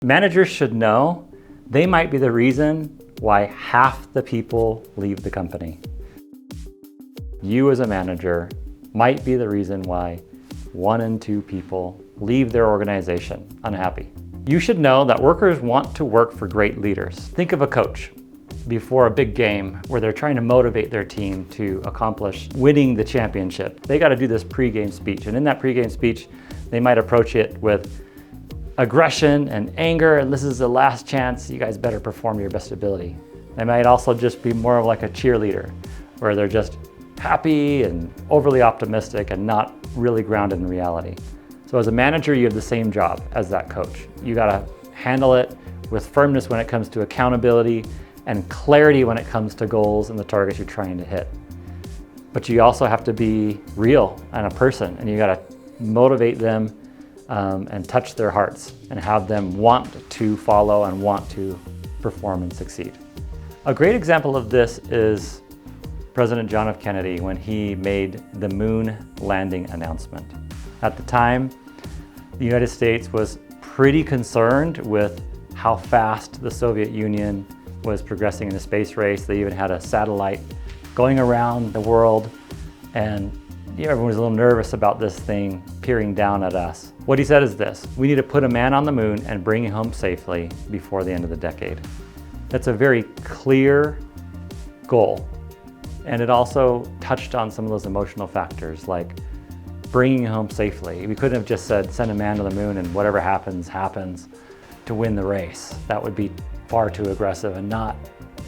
Managers should know they might be the reason why half the people leave the company. You as a manager might be the reason why 1 in 2 people leave their organization unhappy. You should know that workers want to work for great leaders. Think of a coach before a big game where they're trying to motivate their team to accomplish winning the championship. They got to do this pre-game speech, and in that pre-game speech, they might approach it with aggression and anger, and this is the last chance, you guys better perform your best ability. They might also just be more of like a cheerleader, where they're just happy and overly optimistic and not really grounded in reality. So as a manager, you have the same job as that coach. You gotta handle it with firmness when it comes to accountability and clarity when it comes to goals and the targets you're trying to hit. But you also have to be real and a person, and you gotta motivate them and touch their hearts and have them want to follow and want to perform and succeed. A great example of this is President John F. Kennedy when he made the moon landing announcement. At the time, the United States was pretty concerned with how fast the Soviet Union was progressing in the space race. They even had a satellite going around the world, and everyone was a little nervous about this thing peering down at us. What he said is this: we need to put a man on the moon and bring him home safely before the end of the decade. That's a very clear goal. And it also touched on some of those emotional factors, like bringing him home safely. We couldn't have just said, send a man to the moon and whatever happens, happens to win the race. That would be far too aggressive and not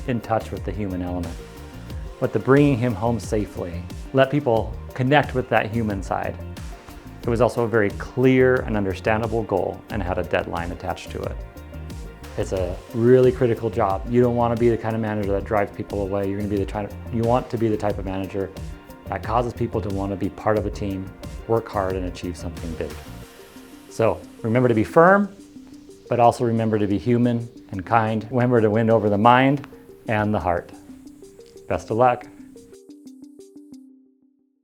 in touch with the human element. But the bringing him home safely, let people connect with that human side. It was also a very clear and understandable goal and had a deadline attached to it. It's a really critical job. You don't want to be the kind of manager that drives people away. You want to be the type of manager that causes people to want to be part of a team, work hard, and achieve something big. So remember to be firm, but also remember to be human and kind. Remember to win over the mind and the heart. Best of luck.